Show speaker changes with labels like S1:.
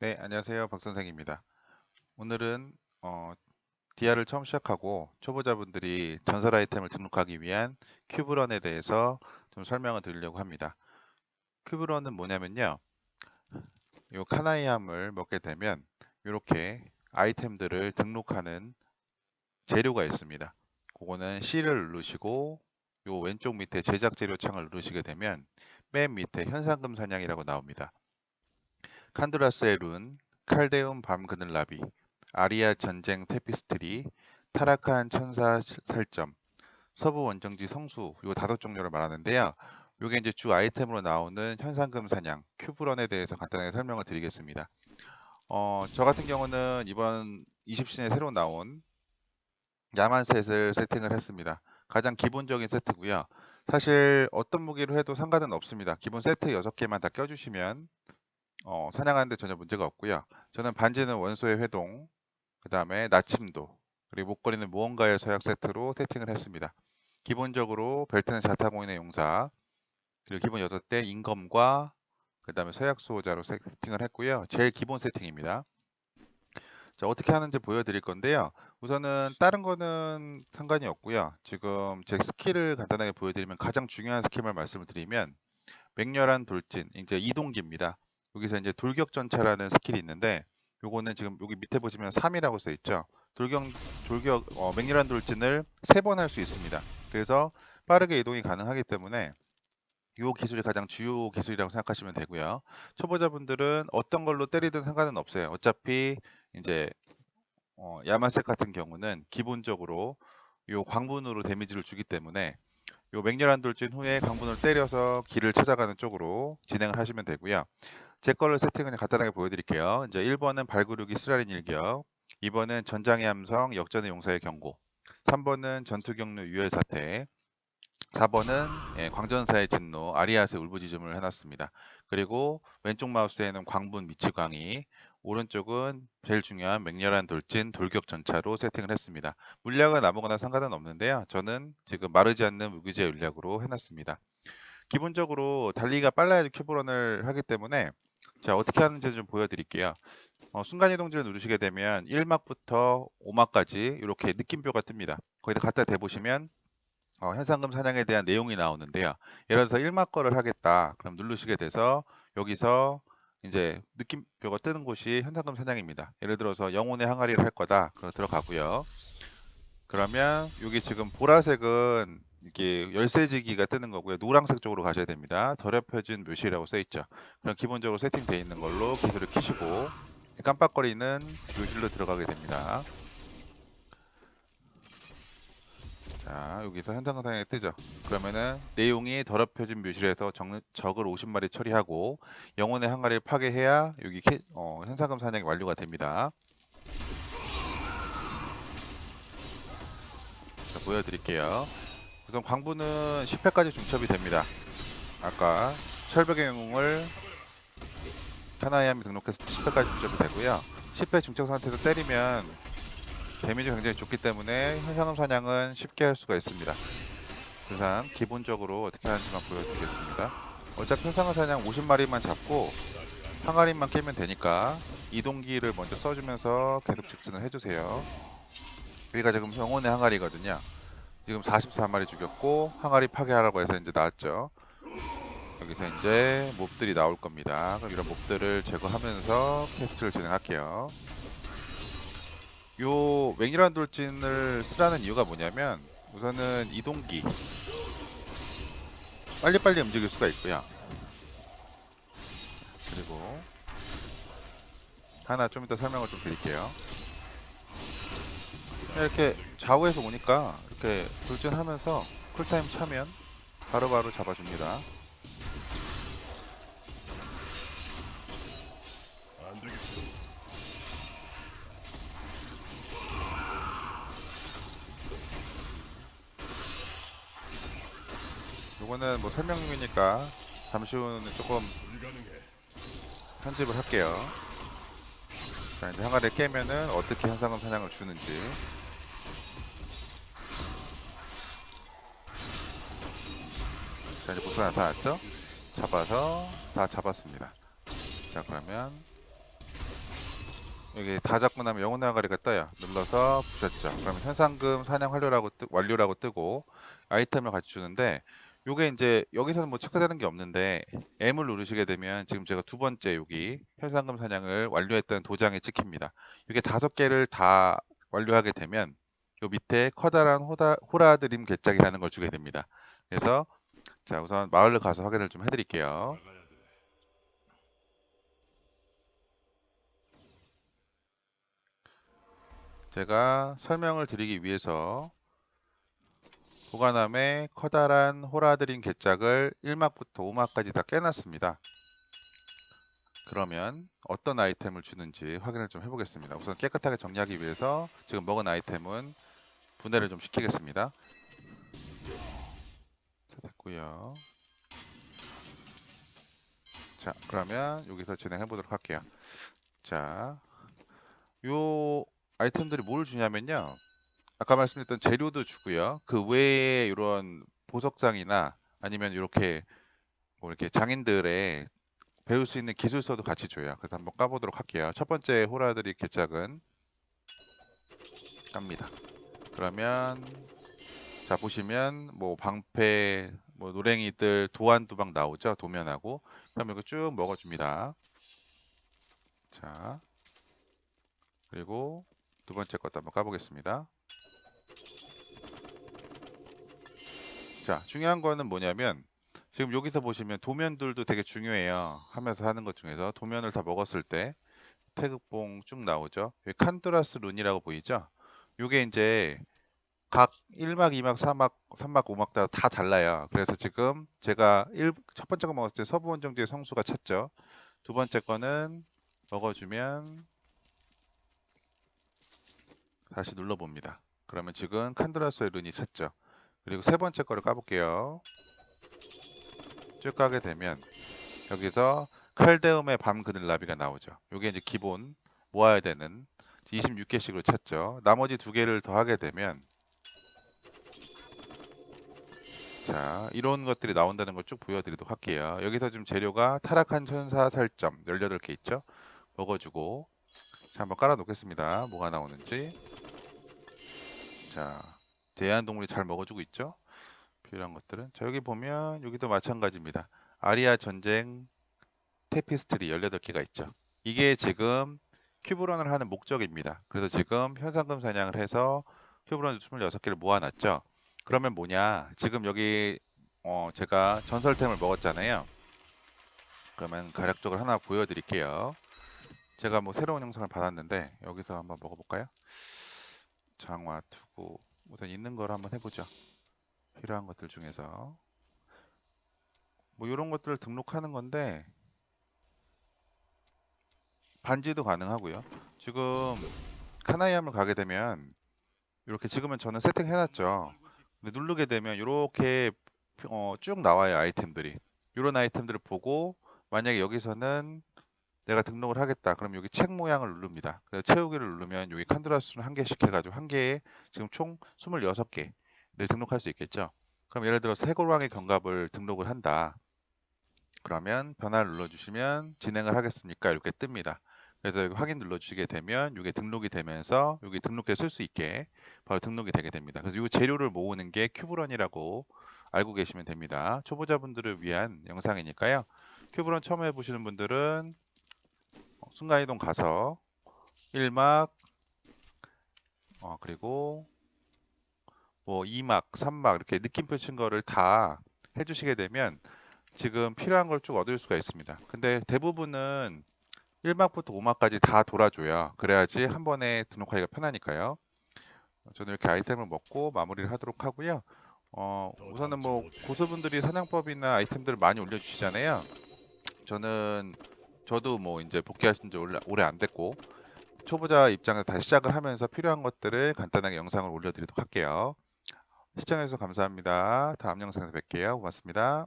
S1: 네, 안녕하세요. 박 선생입니다. 오늘은 DR을 처음 시작하고 초보자분들이 전설 아이템을 등록하기 위한 큐브런에 대해서 좀 설명을 드리려고 합니다. 큐브런은 뭐냐면요. 요 카나이함을 먹게 되면 이렇게 아이템들을 등록하는 재료가 있습니다. 그거는 C를 누르시고 요 왼쪽 밑에 제작 재료 창을 누르시게 되면 맨 밑에 현상금 사냥이라고 나옵니다. 칸드라스의 룬, 칼데움 밤 그늘나비, 아리아 전쟁 테피스트리, 타락한 천사 살점, 서부 원정지 성수 요 다섯 종류를 말하는데요. 요게 이제 주 아이템으로 나오는 현상금 사냥, 큐브런에 대해서 간단하게 설명을 드리겠습니다. 저 같은 경우는 이번 20신에 새로 나온 야만셋을 세팅을 했습니다. 가장 기본적인 세트고요. 사실 어떤 무기로 해도 상관은 없습니다. 기본 세트 6개만 다 껴주시면 사냥하는데 전혀 문제가 없고요. 저는 반지는 원소의 회동, 그 다음에 나침도, 그리고 목걸이는 무언가의 서약 세트로 세팅을 했습니다. 기본적으로 벨트는 자타공인의 용사, 그리고 기본 6대 인검과 그 다음에 서약 수호자로 세팅을 했고요. 제일 기본 세팅입니다. 자, 어떻게 하는지 보여드릴 건데요. 우선은 다른 거는 상관이 없고요. 지금 제 스킬을 간단하게 보여드리면 가장 중요한 스킬만 말씀을 드리면 맹렬한 돌진, 이제 이동기입니다. 여기서 이제 돌격전차라는 스킬이 있는데 요거는 지금 여기 밑에 보시면 3이라고 써 있죠. 맹렬한 돌진을 3번 할 수 있습니다. 그래서 빠르게 이동이 가능하기 때문에 요 기술이 가장 주요 기술이라고 생각하시면 되고요. 초보자분들은 어떤 걸로 때리든 상관은 없어요. 어차피 이제 야마색 같은 경우는 기본적으로 요 광분으로 데미지를 주기 때문에 요 맹렬한 돌진 후에 광분을 때려서 길을 찾아가는 쪽으로 진행을 하시면 되고요. 제 걸로 세팅을 간단하게 보여드릴게요. 이제 1번은 발구르기 쓰라린 일격, 2번은 전장의 함성 역전의 용사의 경고, 3번은 전투 경로 유혈 사태, 4번은 광전사의 진노 아리아스의 울부짖음을 해놨습니다. 그리고 왼쪽 마우스에는 광분 미치광이, 오른쪽은 제일 중요한 맹렬한 돌진 돌격 전차로 세팅을 했습니다. 물약은 아무거나 상관은 없는데요. 저는 지금 마르지 않는 무기제 물약으로 해놨습니다. 기본적으로 달리기가 빨라야 큐브런을 하기 때문에 자, 어떻게 하는지 좀 보여드릴게요. 순간이동지를 누르시게 되면 1막부터 5막까지 이렇게 느낌표가 뜹니다. 거기다 갖다 대보시면 현상금 사냥에 대한 내용이 나오는데요. 예를 들어서 1막 거를 하겠다. 그럼 누르시게 돼서 여기서 이제 느낌표가 뜨는 곳이 현상금 사냥입니다. 예를 들어서 영혼의 항아리를 할 거다. 그럼 들어가고요. 그러면 여기 지금 보라색은 이게 열쇠지기가 뜨는 거고요. 노란색 쪽으로 가셔야 됩니다. 더럽혀진 묘시라고 써 있죠. 그럼 기본적으로 세팅되어 있는 걸로 기술을 키시고 깜빡거리는 묘실로 들어가게 됩니다. 자, 여기서 현상상에 뜨죠. 그러면은 내용이 더럽혀진 묘실에서 적을 50마리 처리하고 영혼의 항아리를 파괴해야 여기 현상금 사냥이 완료가 됩니다. 자, 보여드릴게요. 우선 광부는 10회까지 중첩이 됩니다. 아까 철벽의 영웅을 카나이함이 등록해서 10회까지 중첩이 되고요. 10회 중첩 상태에서 때리면 데미지가 굉장히 좋기 때문에 현상금 사냥은 쉽게 할 수가 있습니다. 우선 기본적으로 어떻게 하는지만 보여드리겠습니다. 어차피 현상금 사냥 50마리만 잡고 항아리만 깨면 되니까 이동기를 먼저 써주면서 계속 직진을 해주세요. 여기가 지금 영혼의 항아리거든요. 지금 44마리 죽였고 항아리 파괴하라고 해서 이제 나왔죠. 여기서 이제 몹들이 나올 겁니다. 그럼 이런 몹들을 제거하면서 퀘스트를 진행할게요. 요 맹렬한 돌진을 쓰라는 이유가 뭐냐면 우선은 이동기 빨리빨리 움직일 수가 있고요. 그리고 하나 좀 이따 설명을 좀 드릴게요. 이렇게 좌우에서 오니까 이렇게 돌진하면서 쿨타임 차면 바로바로 잡아줍니다. 요거는 뭐 설명이니까 잠시 후는 조금 편집을 할게요. 자, 이제 항아리를 깨면은 어떻게 현상금 사냥을 주는지. 자, 이제 보스가 나타났죠? 잡아서 다 잡았습니다. 자, 그러면 여기 다 잡고 나면 영혼의 아가리가 떠요. 눌러서 부셨죠. 그러면 현상금 사냥 완료라고 뜨고 아이템을 같이 주는데, 요게 이제 여기서는 뭐 체크되는 게 없는데 M을 누르시게 되면 지금 제가 두 번째 여기 현상금 사냥을 완료했던 도장이 찍힙니다. 이게 5개를 다 완료하게 되면 요 밑에 커다란 호라드림 개짝이라는 걸 주게 됩니다. 그래서 자, 우선 마을로 가서 확인을 좀 해드릴게요. 제가 설명을 드리기 위해서 보관함에 커다란 호라드림 개짝을 1막부터 5막까지 다 깨놨습니다. 그러면 어떤 아이템을 주는지 확인을 좀 해보겠습니다. 우선 깨끗하게 정리하기 위해서 지금 먹은 아이템은 분해를 좀 시키겠습니다. 자, 됐고요. 자, 그러면 여기서 진행해 보도록 할게요. 자, 요 아이템들이 뭘 주냐면요, 아까 말씀드렸던 재료도 주고요, 그 외에 이런 보석상이나 아니면 이렇게 뭐 이렇게 장인들의 배울 수 있는 기술서도 같이 줘요. 그래서 한번 까보도록 할게요. 첫 번째 호라드리 개짝은 깝니다. 그러면 자, 보시면 뭐 방패, 뭐 노랭이들 도안두방 나오죠, 도면하고. 그럼 이거 쭉 먹어줍니다. 자, 그리고 두 번째 것도 한번 까보겠습니다. 자, 중요한 거는 뭐냐면 지금 여기서 보시면 도면들도 되게 중요해요. 하면서 하는 것 중에서 도면을 다 먹었을 때 태극봉 쭉 나오죠. 여기 칸드라스 룬이라고 보이죠? 요게 이제 각 1막, 2막, 4막, 3막, 5막 다 달라요. 그래서 지금 제가 첫 번째 거 먹었을 때 서부원정대의 성수가 찼죠. 두 번째 거는 먹어주면 다시 눌러봅니다. 그러면 지금 칸드라스의 룬이 찼죠. 그리고 세 번째 거를 까볼게요. 쭉 가게 되면 여기서 칼데움의 밤 그늘 나비가 나오죠. 이게 이제 기본 모아야 되는 26개씩으로 찼죠. 나머지 두 개를 더 하게 되면 자, 이런 것들이 나온다는 걸 쭉 보여드리도록 할게요. 여기서 지금 재료가 타락한 천사 살점 18개 있죠. 먹어주고 자, 한번 깔아 놓겠습니다. 뭐가 나오는지. 자, 제한동물이 잘 먹어주고 있죠. 필요한 것들은 자, 여기 보면 여기도 마찬가지입니다. 아리아 전쟁 테피스트리 18개가 있죠. 이게 지금 큐브런을 하는 목적입니다. 그래서 지금 현상금 사냥을 해서 큐브런 26개를 모아놨죠. 그러면 뭐냐? 지금 여기 제가 전설템을 먹었잖아요. 그러면 가략적으로 하나 보여드릴게요. 제가 뭐 새로운 영상을 받았는데 여기서 한번 먹어볼까요? 장화, 투구 우선 있는 걸 한번 해보죠. 필요한 것들 중에서 뭐 이런 것들을 등록하는 건데 반지도 가능하고요. 지금 카나이함을 가게 되면 이렇게 지금은 저는 세팅해놨죠. 근데 누르게 되면 이렇게 쭉 나와요, 아이템들이. 이런 아이템들을 보고 만약에 여기서는 내가 등록을 하겠다. 그럼 여기 책 모양을 누릅니다. 그래서 채우기를 누르면 여기 칸드라스는 한 개씩 해가지고 한 개에 지금 총 26개를 등록할 수 있겠죠. 그럼 예를 들어서 해골왕의 경갑을 등록을 한다. 그러면 변화를 눌러주시면 진행을 하겠습니까? 이렇게 뜹니다. 그래서 여기 확인 눌러주시게 되면 이게 등록이 되면서 여기 등록해 쓸 수 있게 바로 등록이 되게 됩니다. 그래서 이 재료를 모으는 게 큐브런이라고 알고 계시면 됩니다. 초보자분들을 위한 영상이니까요. 큐브런 처음 해보시는 분들은 순간이동 가서 1막 그리고 뭐 2막, 3막 이렇게 느낌표 친 거를 다 해주시게 되면 지금 필요한 걸 쭉 얻을 수가 있습니다. 근데 대부분은 1막부터 5막까지 다 돌아줘요. 그래야지 한 번에 등록하기가 편하니까요. 저는 이렇게 아이템을 먹고 마무리를 하도록 하고요. 우선은 뭐 고수분들이 사냥법이나 아이템들을 많이 올려주시잖아요. 저도 뭐 이제 복귀하신 지 오래 안 됐고 초보자 입장에서 다시 시작을 하면서 필요한 것들을 간단하게 영상을 올려드리도록 할게요. 시청해주셔서 감사합니다. 다음 영상에서 뵐게요. 고맙습니다.